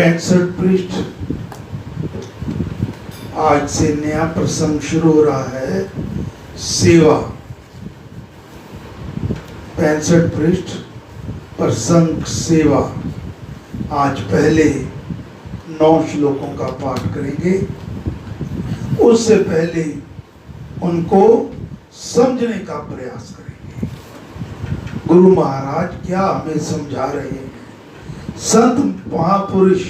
65 पृष्ठ। आज से नया प्रसंग शुरू हो रहा है, सेवा। 65 पृष्ठ, प्रसंग सेवा। आज पहले 9 श्लोकों का पाठ करेंगे। उससे पहले उनको समझने का प्रयास करेंगे। गुरु महाराज क्या हमें समझा रहे हैं, संत महापुरुष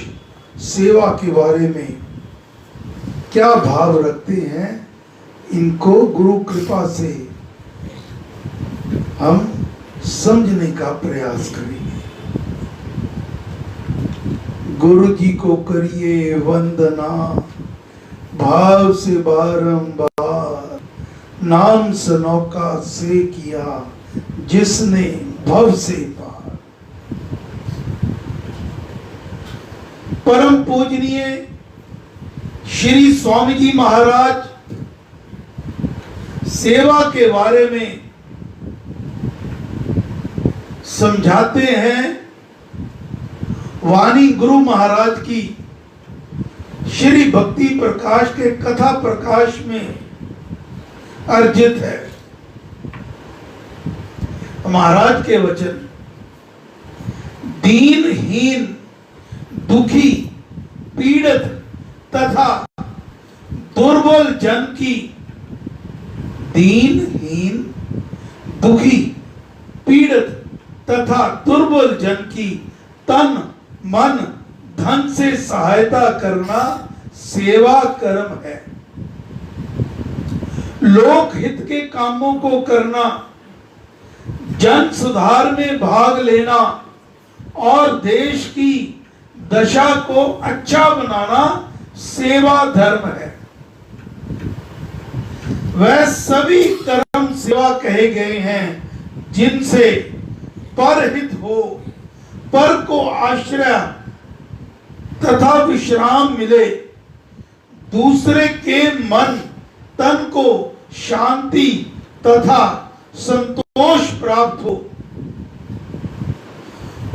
सेवा के बारे में क्या भाव रखते हैं, इनको गुरु कृपा से हम समझने का प्रयास करेंगे। गुरु जी को करिए वंदना, भाव से बारंबार, नाम सनौका से किया जिसने भव से पार। परम पूजनीय श्री स्वामी जी महाराज सेवा के बारे में समझाते हैं। वाणी गुरु महाराज की श्री भक्ति प्रकाश के कथा प्रकाश में अर्जित है। महाराज के वचन दीनहीन, दुखी, पीड़ित तथा दुर्बल जन की, दीनहीन, दुखी, पीड़ित तथा दुर्बल जन की तन मन धन से सहायता करना सेवा कर्म है। लोक हित के कामों को करना, जन सुधार में भाग लेना और देश की दशा को अच्छा बनाना सेवा धर्म है। वह सभी कर्म सेवा कहे गए हैं जिनसे परहित हो, पर को आश्रय तथा विश्राम मिले, दूसरे के मन तन को शांति तथा संतोष प्राप्त हो,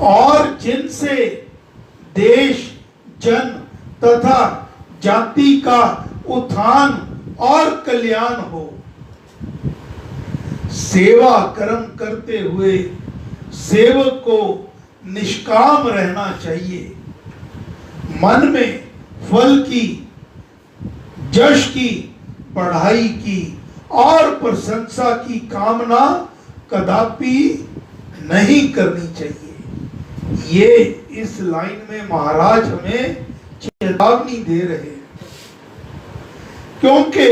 और जिनसे देश जन तथा जाति का उत्थान और कल्याण हो। सेवा कर्म करते हुए सेवक को निष्काम रहना चाहिए। मन में फल की, यश की, पढ़ाई की और प्रशंसा की कामना कदापि नहीं करनी चाहिए। ये इस लाइन में महाराज हमें चेतावनी दे रहे हैं, क्योंकि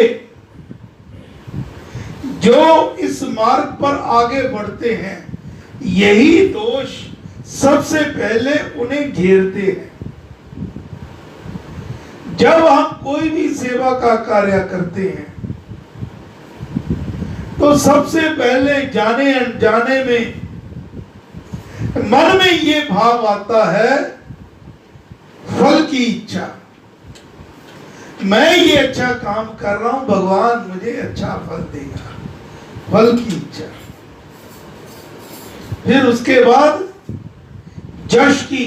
जो इस मार्ग पर आगे बढ़ते हैं यही दोष सबसे पहले उन्हें घेरते हैं। जब हम कोई भी सेवा का कार्य करते हैं तो सबसे पहले जाने अनजाने में मन में ये भाव आता है फल की इच्छा। मैं ये अच्छा काम कर रहा हूं, भगवान मुझे अच्छा फल देगा, फल की इच्छा। फिर उसके बाद यश की,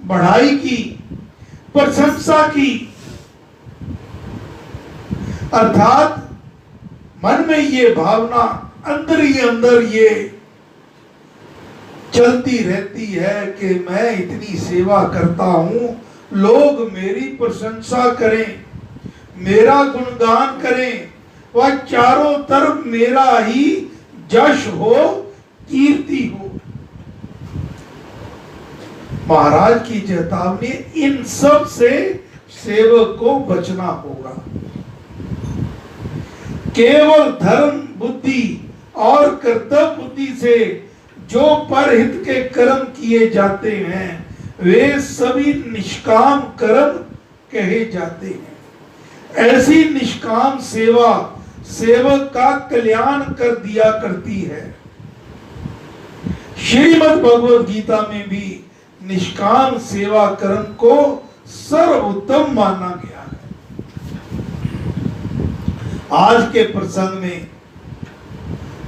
बढ़ाई की, प्रशंसा की, अर्थात मन में ये भावना अंदर ही अंदर ये चलती रहती है कि मैं इतनी सेवा करता हूं, लोग मेरी प्रशंसा करें, मेरा गुणगान करें, वह चारों तरफ मेरा ही यश हो, कीर्ति हो। महाराज की चेतावनी, इन सब से सेवक को बचना होगा। केवल धर्म बुद्धि और कर्तव्य बुद्धि से जो परहित के कर्म किए जाते हैं वे सभी निष्काम कर्म कहे जाते हैं। ऐसी निष्काम सेवा सेवक का कल्याण कर दिया करती है। श्रीमद् भगवद गीता में भी निष्काम सेवा कर्म को सर्वोत्तम माना गया है। आज के प्रसंग में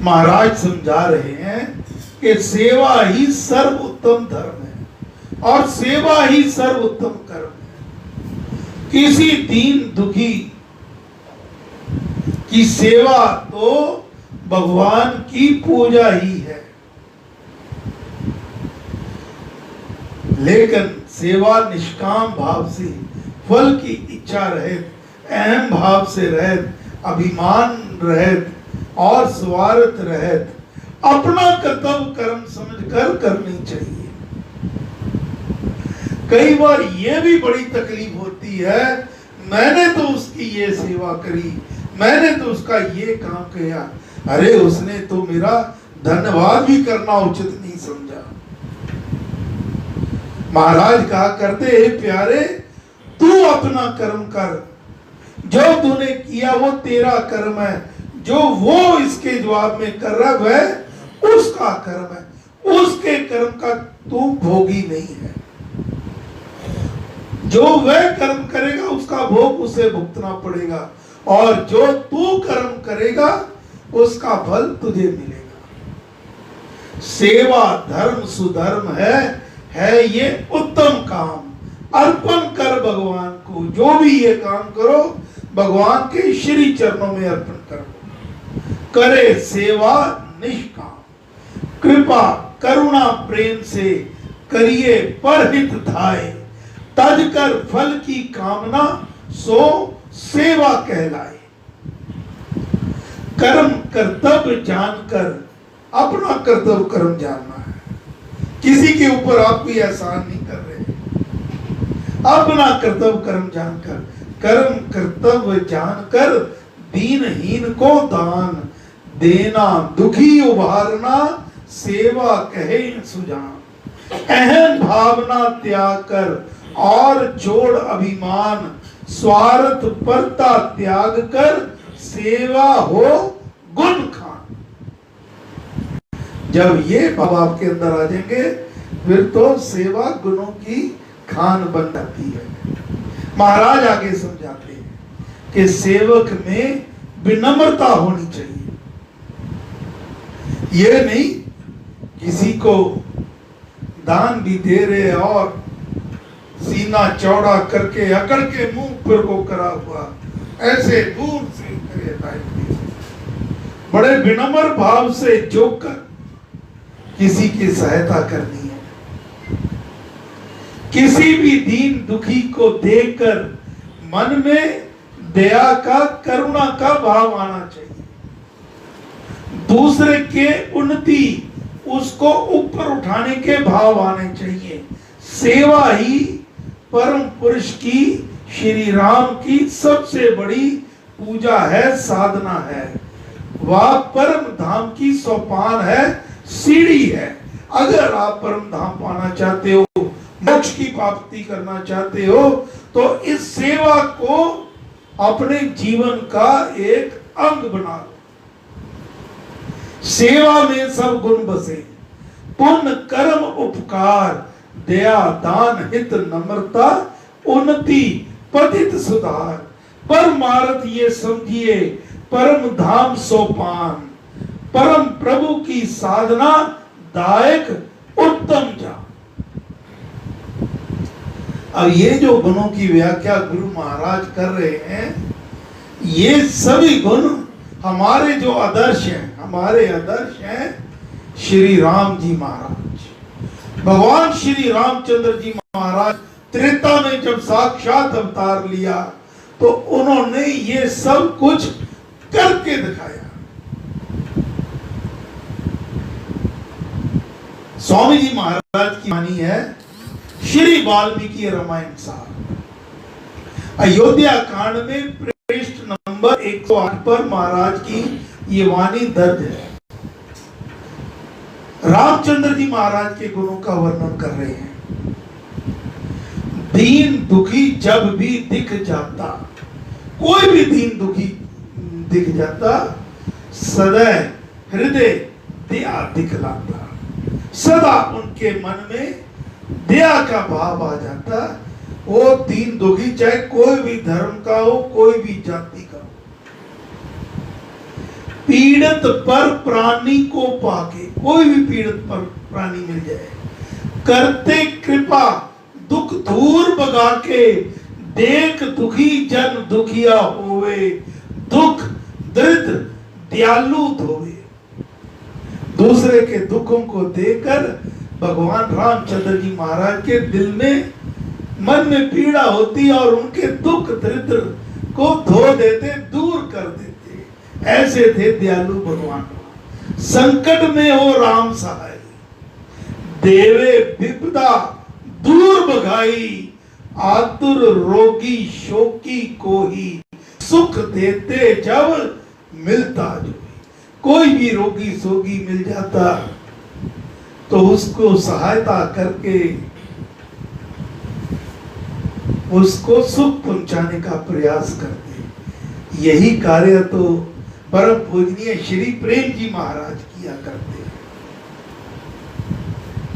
महाराज समझा रहे हैं कि सेवा ही सर्वोत्तम धर्म है। और सेवा ही सर्वोत्तम कर्म है। किसी दीन दुखी की सेवा तो भगवान की पूजा ही है। लेकिन सेवा निष्काम भाव से, फल की इच्छा रहित, अहम भाव से रहित, अभिमान रहित और स्वार्थ रहित अपना कर्तव्य कर्म समझकर करनी चाहिए। कई बार यह भी बड़ी तकलीफ होती है, मैंने तो उसकी ये सेवा करी, मैंने तो उसका ये काम किया, अरे उसने तो मेरा धन्यवाद भी करना उचित नहीं समझा। महाराज कहा करते, हे प्यारे, तू अपना कर्म कर, जो तूने किया वो तेरा कर्म है, जो वो इसके जवाब में कर रहा वह उसका कर्म है, उसके कर्म का तू भोगी नहीं है। जो वह कर्म करेगा उसका भोग उसे भुगतना पड़ेगा, और जो तू कर्म करेगा उसका फल तुझे मिलेगा। सेवा धर्म सुधर्म है ये उत्तम काम। अर्पण कर भगवान को, जो भी ये काम करो भगवान के श्री चरणों में अर्पण करो। करे सेवा निष्काम, कृपा करुणा प्रेम से करिए परहित धाय, तज कर फल की कामना सो सेवा कहलाए। कर्म कर्तव्य जानकर, अपना कर्तव्य कर्म जानना है, किसी के ऊपर आप कोई एहसान नहीं कर रहे। अपना कर्तव्य कर्म जानकर, कर्म कर्तव्य जानकर दीनहीन को दान देना, दुखी उभारना सेवा कहे सुजान। अहम भावना त्याग कर और छोड़ अभिमान, स्वार्थ परता त्याग कर सेवा हो गुण खान। जब ये भाव आपके अंदर आ जाएंगे फिर तो सेवा गुणों की खान बन जाती है। महाराज आगे समझाते हैं कि सेवक में विनम्रता होनी चाहिए। ये नहीं किसी को दान भी दे रहे और सीना चौड़ा करके अकड़ के मुंह पर को करा हुआ, ऐसे दूर से बड़े विनम्र भाव से झुककर किसी की सहायता करनी है। किसी भी दीन दुखी को देखकर मन में दया का, करुणा का भाव आना चाहिए। दूसरे के उन्नति, उसको ऊपर उठाने के भाव आने चाहिए। सेवा ही परम पुरुष की, श्री राम की सबसे बड़ी पूजा है, साधना है। वह परम धाम की सोपान है, सीढ़ी है। अगर आप परम धाम पाना चाहते हो, मोक्ष की प्राप्ति करना चाहते हो, तो इस सेवा को अपने जीवन का एक अंग बना लो। सेवा में सब गुण बसे, पुण्य कर्म उपकार, दया दान हित नम्रता उन्नति पतित सुधार। परमार्थ ये समझिए परम धाम सोपान, परम प्रभु की साधना दायक उत्तम जा। अब ये जो गुणों की व्याख्या गुरु महाराज कर रहे हैं, ये सभी गुण हमारे जो आदर्श हैं, हमारे आदर्श हैं श्री राम जी महाराज। भगवान श्री रामचंद्र जी महाराज त्रेता में जब साक्षात अवतार लिया तो उन्होंने ये सब कुछ करके दिखाया। स्वामी जी महाराज की वाणी है श्री वाल्मीकि रामायण साहब, अयोध्या कांड में पृष्ठ नंबर 108 पर महाराज की ये वाणी दर्ज है। रामचंद्र जी महाराज के गुणों का वर्णन कर रहे हैं। दीन दुखी जब भी दिख जाता, कोई भी दीन दुखी दिख जाता, सदैव हृदय दया दिखलाता। सदा उनके मन में दया का भाव आ जाता। वो दीन दुखी चाहे कोई भी धर्म का हो, कोई भी जाति का हो, पीड़ित पर प्राणी को पाके, कोई भी पीड़ित पर प्राणी मिल जाए, करते कृपा दुख दूर भगा के, देख दुखी जन दुखिया होवे, दुख दृढ़ दयालु धोवे। दूसरे के दुखों को देखकर भगवान रामचंद्र जी महाराज के दिल में मन में पीड़ा होती और उनके दुख दरिद्र को धो देते, दूर कर देते। ऐसे थे दयालु भगवान। संकट में हो राम सहाय, देवे विपदा दूर भगाई, आतुर रोगी शोकी को ही, सुख देते जब मिलता जो। कोई भी रोगी सोगी मिल जाता तो उसको सहायता करके उसको सुख पहुंचाने का प्रयास करते। यही कार्य तो परम पूजनीय श्री प्रेम जी महाराज किया करते।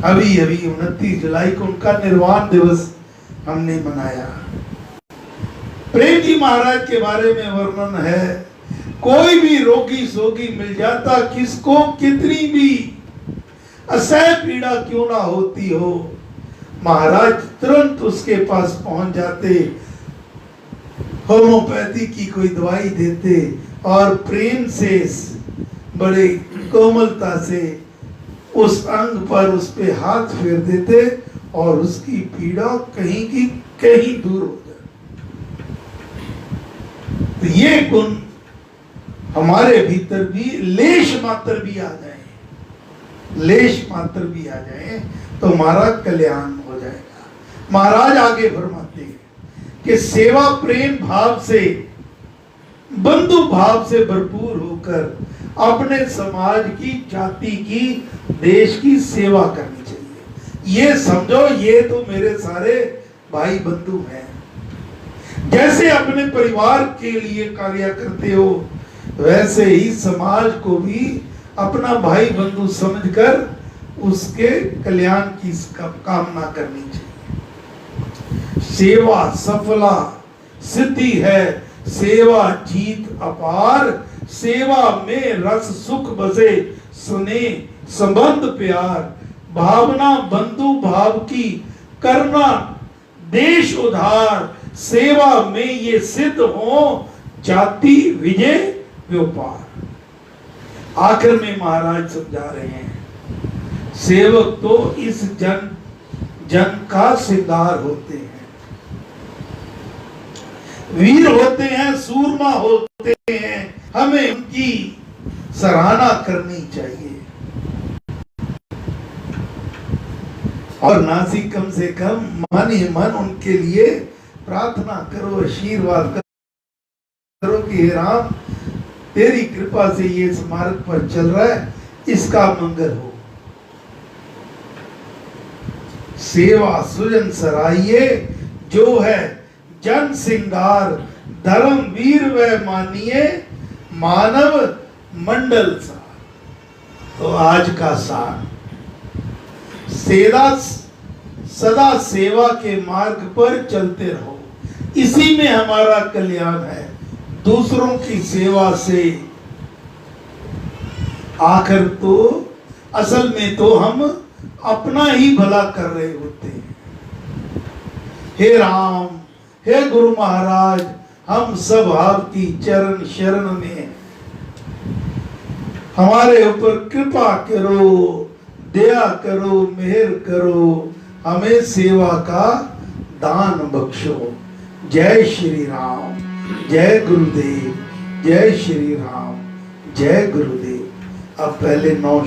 अभी अभी 29 जुलाई को उनका निर्वाण दिवस हमने मनाया। प्रेम जी महाराज के बारे में वर्णन है, कोई भी रोगी सोगी मिल जाता, किसको कितनी भी असह्य पीड़ा क्यों ना होती हो, महाराज तुरंत उसके पास पहुंच जाते, होम्योपैथी की कोई दवाई देते और प्रेम से बड़े कोमलता से उस अंग पर उस पे हाथ फेर देते और उसकी पीड़ा कहीं की कहीं दूर हो जाती। तो ये गुण हमारे भीतर भी लेश मात्र भी आ जाए, लेश मात्र भी आ जाए तो हमारा कल्याण हो जाएगा। महाराज आगे फरमाते हैं कि सेवा प्रेम भाव से, बंधु भाव से भरपूर होकर अपने समाज की, जाति की, देश की सेवा करनी चाहिए। ये समझो ये तो मेरे सारे भाई बंधु हैं। जैसे अपने परिवार के लिए कार्य करते हो वैसे ही समाज को भी अपना भाई बंधु समझकर उसके कल्याण की कामना करनी चाहिए। सेवा सफला सिद्धि है, सेवा जीत अपार, सेवा में रस सुख बसे, सुने संबंध प्यार, भावना बंधु भाव की, करना देश उधार, सेवा में ये सिद्ध हो जाति विजय व्यापार। आखिर में महाराज समझा रहे हैं, सेवक तो इस जन जन का सिंगार होते हैं, वीर होते हैं, सूरमा होते हैं, हमें उनकी सराहना करनी चाहिए। और नासी कम से कम मन ही मन उनके लिए प्रार्थना करो, आशीर्वाद करो कि हे राम तेरी कृपा से ये इस मार्ग पर चल रहा है, इसका मंगल हो। सेवा सुजन सराइये जो है जन सिंगार, धर्म वीर व मानिए मानव मंडल सार। तो आज का सार, सदा सेवा के मार्ग पर चलते रहो, इसी में हमारा कल्याण है। दूसरों की सेवा से आखिर तो असल में तो हम अपना ही भला कर रहे होते हैं। हे राम, हे गुरु महाराज, हम सब आपकी चरण शरण में हैं, हमारे ऊपर कृपा करो, दया करो, मेहर करो, हमें सेवा का दान बख्शो। जय श्री राम, जय गुरुदेव, जय श्री राम, जय गुरुदेव। अब पहले 9